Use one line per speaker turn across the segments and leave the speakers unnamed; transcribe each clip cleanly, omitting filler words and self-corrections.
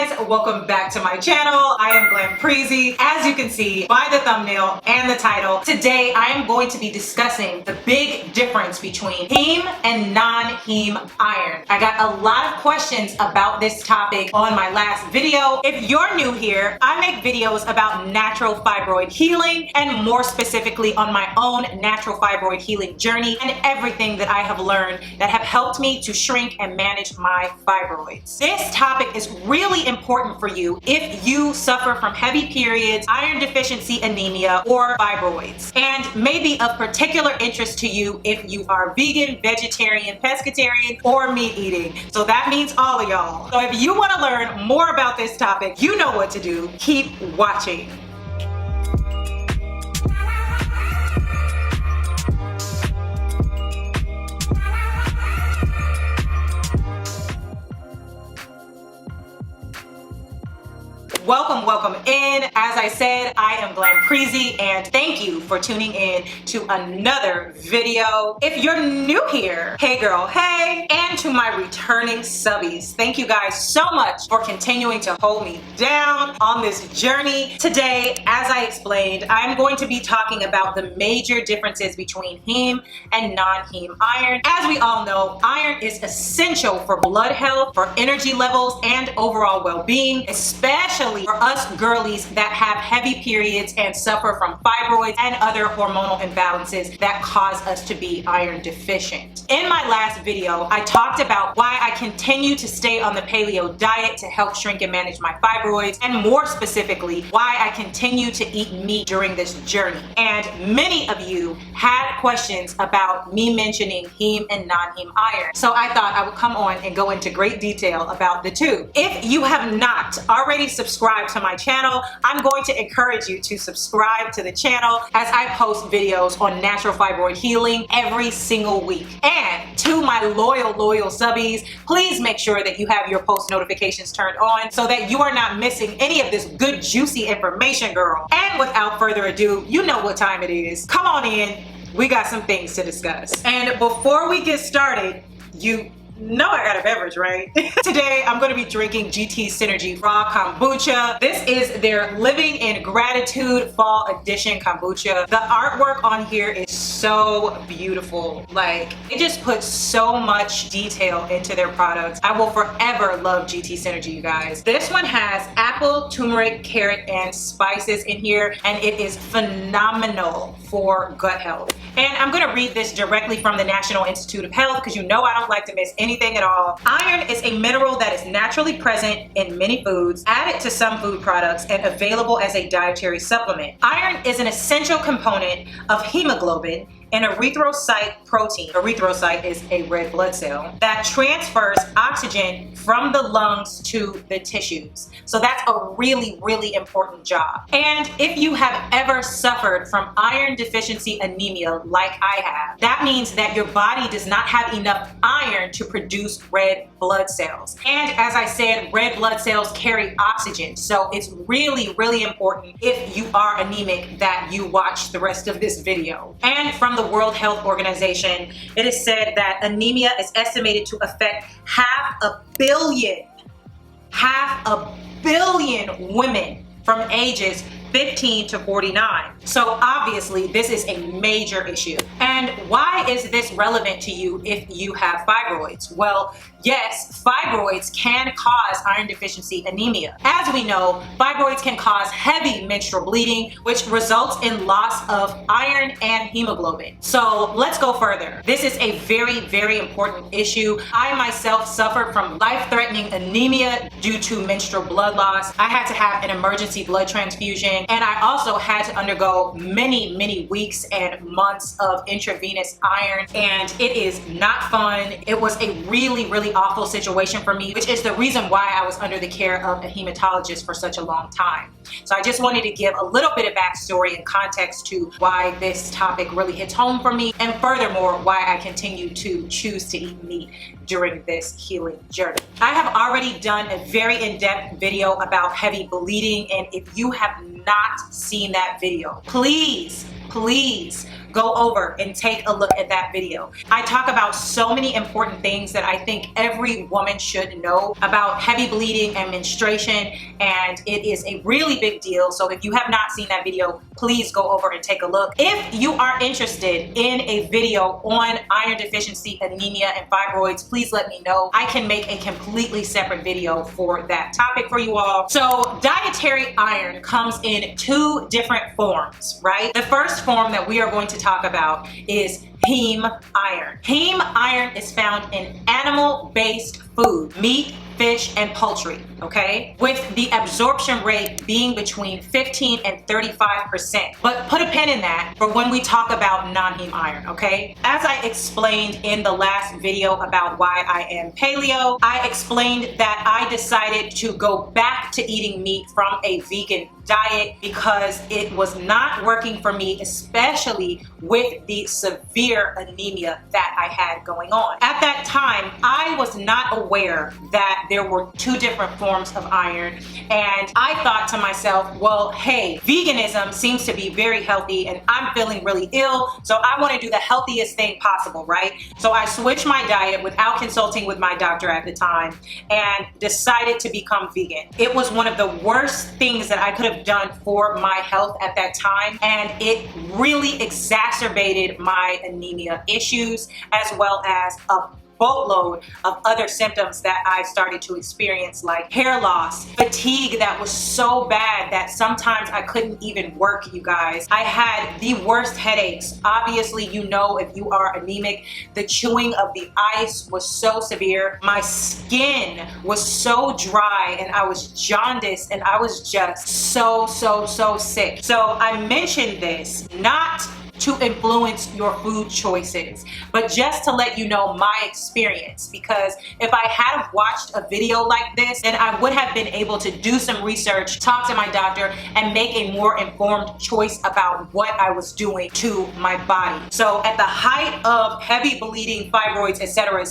guys, welcome back to my channel. I am GlamPreezy. As you can see by the thumbnail and the title, today I am going to be discussing the big difference between heme and non-heme iron. I got a lot of questions about this topic on my last video. If you're new here, I make videos about natural fibroid healing and more specifically on my own natural fibroid healing journey and everything that I have learned that have helped me to shrink and manage my fibroids. This topic is really important for you if you suffer from heavy periods, iron deficiency anemia, or fibroids, and may be of particular interest to you if you are vegan, vegetarian, pescatarian, or meat eating. So that means all of y'all. So if you want to learn more about this topic, you know what to do. Keep watching. Welcome in. As I said, I am GlamPreezy and thank you for tuning in to another video. If you're new here, hey girl, hey, and to my returning subbies, thank you guys so much for continuing to hold me down on this journey. Today, as I explained, I'm going to be talking about the major differences between heme and non-heme iron. As we all know, iron is essential for blood health, for energy levels, and overall well-being, especially for us girlies that have heavy periods and suffer from fibroids and other hormonal imbalances that cause us to be iron deficient. In my last video, I talked about why I continue to stay on the paleo diet to help shrink and manage my fibroids, and more specifically, why I continue to eat meat during this journey. And many of you had questions about me mentioning heme and non-heme iron. So I thought I would come on and go into great detail about the two. If you have not already subscribed to my channel, I'm going to encourage you to subscribe to the channel as I post videos on natural fibroid healing every single week. And to my loyal subbies, please make sure that you have your post notifications turned on so that you are not missing any of this good juicy information, girl. And without further ado, you know what time it is. Come on in, we got some things to discuss. And before we get started, you know I got a beverage, right? Today, I'm going to be drinking GT Synergy Raw Kombucha. This is their Living in Gratitude Fall Edition Kombucha. The artwork on here is so beautiful. Like, it just puts so much detail into their products. I will forever love GT Synergy, you guys. This one has apple, turmeric, carrot, and spices in here, and it is phenomenal for gut health. And I'm going to read this directly from the National Institute of Health because you know I don't like to miss anything at all. Iron is a mineral that is naturally present in many foods, added to some food products, and available as a dietary supplement. Iron is an essential component of hemoglobin, an erythrocyte protein. Erythrocyte is a red blood cell that transfers oxygen from the lungs to the tissues. So that's a really important job. And if you have ever suffered from iron deficiency anemia like I have, that means that your body does not have enough iron to produce red blood cells. And as I said, red blood cells carry oxygen. So it's really important if you are anemic that you watch the rest of this video. And from the World Health Organization, it is said that anemia is estimated to affect half a billion women from ages 15 to 49. So obviously this is a major issue. And why is this relevant to you if you have fibroids? Well, yes, fibroids can cause iron deficiency anemia. As we know, fibroids can cause heavy menstrual bleeding, which results in loss of iron and hemoglobin. So let's go further. This is a very important issue. I myself suffered from life-threatening anemia due to menstrual blood loss. I had to have an emergency blood transfusion, and I also had to undergo many weeks and months of intravenous iron, and it is not fun. It was a really awful situation for me, which is the reason why I was under the care of a hematologist for such a long time. So I just wanted to give a little bit of backstory and context to why this topic really hits home for me, and furthermore, why I continue to choose to eat meat during this healing journey. I have already done a very in-depth video about heavy bleeding, and if you have not seen that video, please go over and take a look at that video. I talk about so many important things that I think every woman should know about heavy bleeding and menstruation, and it is a really big deal. So if you have not seen that video, please go over and take a look. If you are interested in a video on iron deficiency, anemia, and fibroids, please let me know. I can make a completely separate video for that topic for you all. So dietary iron comes in two different forms, right? The first form that we are going to talk about is heme iron. Heme iron is found in animal-based food, meat, fish, and poultry, okay? With the absorption rate being between 15 and 35%. But put a pin in that for when we talk about non-heme iron, okay? As I explained in the last video about why I am paleo, I explained that I decided to go back to eating meat from a vegan diet because it was not working for me, especially with the severe anemia that I had going on. At that time, I was not aware that there were two different forms of iron, and I thought to myself, well, hey, veganism seems to be very healthy and I'm feeling really ill, so I want to do the healthiest thing possible, right? So I switched my diet without consulting with my doctor at the time and decided to become vegan. It was one of the worst things that I could have done for my health at that time, and it really exacerbated my anemia issues as well as a boatload of other symptoms that I started to experience, like hair loss, fatigue that was so bad that sometimes I couldn't even work, you guys. I had the worst headaches. Obviously, you know, if you are anemic, the chewing of the ice was so severe. My skin was so dry and I was jaundiced and I was just so sick. So I mentioned this not to influence your food choices, but just to let you know my experience, because if I had watched a video like this, then I would have been able to do some research, talk to my doctor, and make a more informed choice about what I was doing to my body. So at the height of heavy bleeding, fibroids, etc.,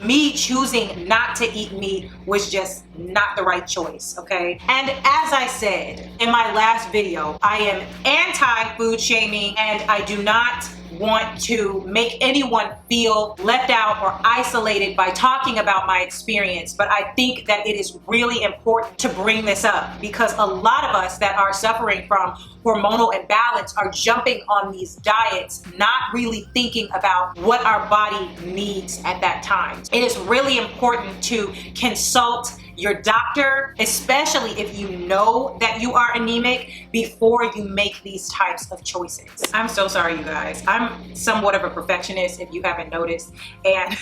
me choosing not to eat meat was just not the right choice, okay? And as I said in my last video, I am anti-food shaming, and I do not want to make anyone feel left out or isolated by talking about my experience, but I think that it is really important to bring this up because a lot of us that are suffering from hormonal imbalance are jumping on these diets, not really thinking about what our body needs at that time. It is really important to consult your doctor, especially if you know that you are anemic, before you make these types of choices. I'm so sorry, you guys. I'm somewhat of a perfectionist, if you haven't noticed, and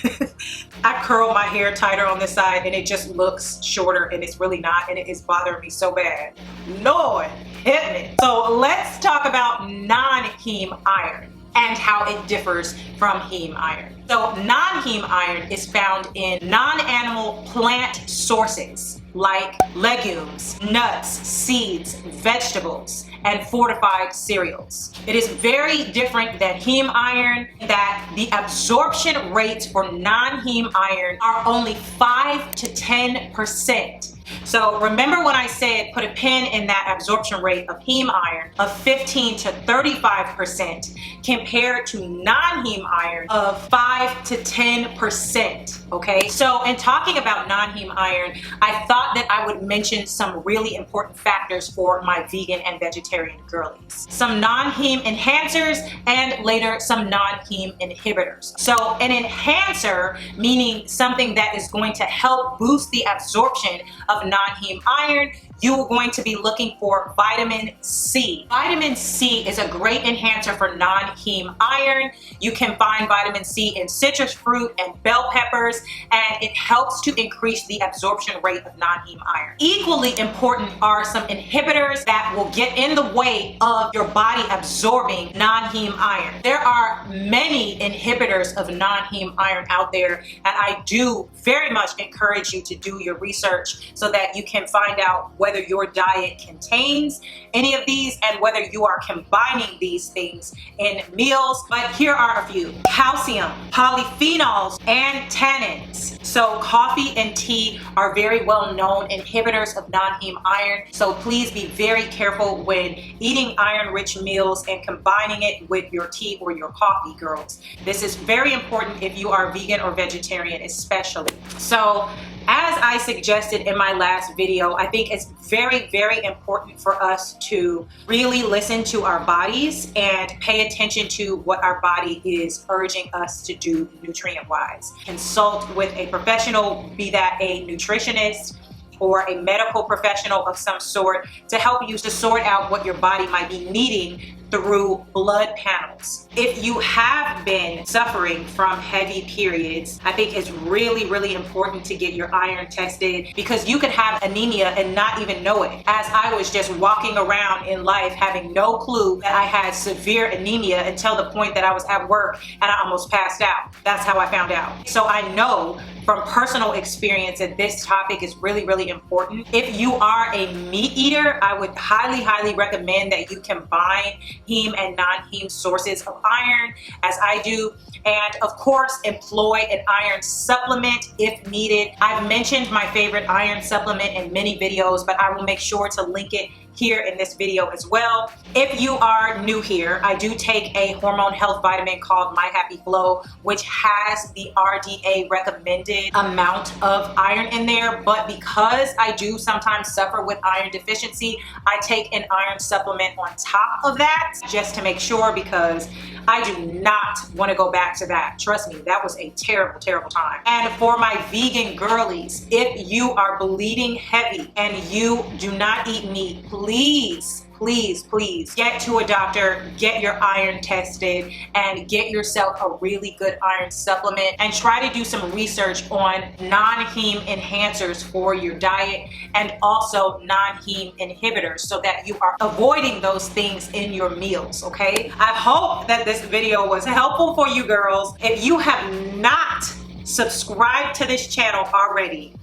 I curl my hair tighter on this side and it just looks shorter, and it's really not, and it is bothering me so bad. Lord, hit me. So let's talk about non-heme iron and how it differs from heme iron. So non-heme iron is found in non-animal plant sources like legumes, nuts, seeds, vegetables, and fortified cereals. It is very different than heme iron that the absorption rates for non-heme iron are only 5 to 10%. So remember when I said put a pin in that absorption rate of heme iron of 15 to 35% compared to non-heme iron of 5 to 10%, okay? So in talking about non-heme iron, I thought that I would mention some really important factors for my vegan and vegetarian girlies. Some non-heme enhancers and later some non-heme inhibitors. So an enhancer, meaning something that is going to help boost the absorption of non-heme iron, you are going to be looking for vitamin C. Vitamin C is a great enhancer for non-heme iron. You can find vitamin C in citrus fruit and bell peppers, and it helps to increase the absorption rate of non-heme iron. Equally important are some inhibitors that will get in the way of your body absorbing non-heme iron. There are many inhibitors of non-heme iron out there, and I do very much encourage you to do your research so so that you can find out whether your diet contains any of these and whether you are combining these things in meals. But here are a few: calcium, polyphenols, and tannins. So coffee and tea are very well known inhibitors of non-heme iron. So please be very careful when eating iron-rich meals and combining it with your tea or your coffee, girls. This is very important if you are vegan or vegetarian especially. So as I suggested in my last video, I think it's very, very important for us to really listen to our bodies and pay attention to what our body is urging us to do nutrient-wise. Consult with a professional, be that a nutritionist or a medical professional of some sort, to help you to sort out what your body might be needing through blood panels. If you have been suffering from heavy periods, I think it's really, really important to get your iron tested, because you could have anemia and not even know it. As I was just walking around in life having no clue that I had severe anemia until the point that I was at work and I almost passed out. That's how I found out. So I know from personal experience that this topic is really, really important. If you are a meat eater, I would highly, highly recommend that you combine heme and non-heme sources of iron, as I do, and of course employ an iron supplement if needed. I've mentioned my favorite iron supplement in many videos, but I will make sure to link it here in this video as well. If you are new here, I do take a hormone health vitamin called My Happy Flow, which has the RDA recommended amount of iron in there, but because I do sometimes suffer with iron deficiency, I take an iron supplement on top of that just to make sure, because I do not want to go back to that. Trust me, that was a terrible, terrible time. And for my vegan girlies, if you are bleeding heavy and you do not eat meat, please, please, please get to a doctor, get your iron tested, and get yourself a really good iron supplement, and try to do some research on non-heme enhancers for your diet and also non-heme inhibitors, so that you are avoiding those things in your meals, okay? I hope that this video was helpful for you girls. If you have not subscribed to this channel already,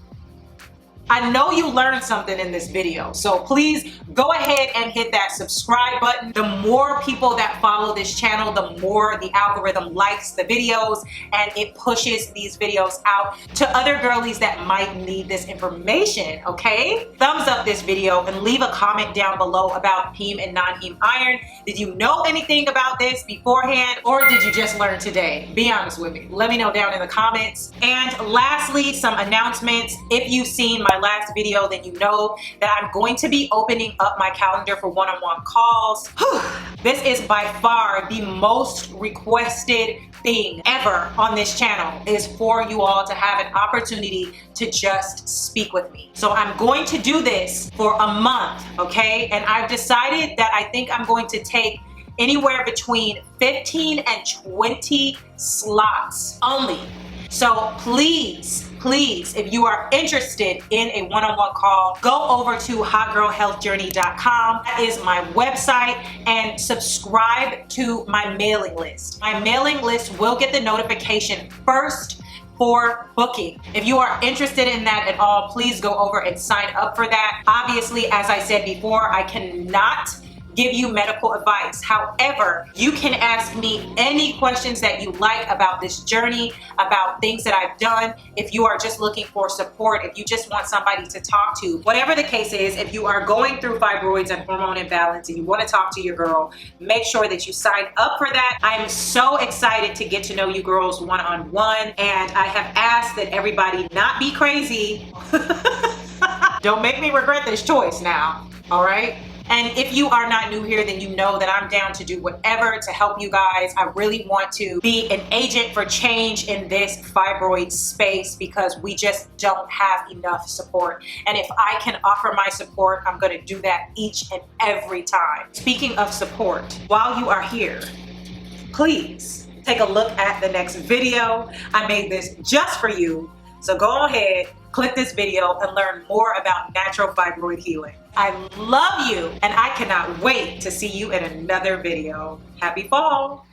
I know you learned something in this video, so please go ahead and hit that subscribe button. The more people that follow this channel, the more the algorithm likes the videos and it pushes these videos out to other girlies that might need this information, okay? Thumbs up this video and leave a comment down below about heme and non-heme iron. Did you know anything about this beforehand, or did you just learn today? Be honest with me. Let me know down in the comments. And lastly, some announcements. If you've seen my last video, then you know that I'm going to be opening up my calendar for one-on-one calls. This is by far the most requested thing ever on this channel, is for you all to have an opportunity to just speak with me. So I'm going to do this for a month, okay? And I've decided that I think I'm going to take anywhere between 15 and 20 slots only. So please, please, if you are interested in a one-on-one call, go over to hotgirlhealthjourney.com. That is my website, and subscribe to my mailing list. My mailing list will get the notification first for booking. If you are interested in that at all, please go over and sign up for that. Obviously, as I said before, I cannot give you medical advice. However, you can ask me any questions that you like about this journey, about things that I've done. If you are just looking for support, if you just want somebody to talk to, whatever the case is, if you are going through fibroids and hormone imbalance and you want to talk to your girl, make sure that you sign up for that. I'm so excited to get to know you girls one-on-one, and I have asked that everybody not be crazy. Don't make me regret this choice now, all right? And if you are not new here, then you know that I'm down to do whatever to help you guys. I really want to be an agent for change in this fibroid space, because we just don't have enough support. And if I can offer my support, I'm going to do that each and every time. Speaking of support, while you are here, please take a look at the next video. I made this just for you. So go ahead, click this video and learn more about natural fibroid healing. I love you, and I cannot wait to see you in another video. Happy fall.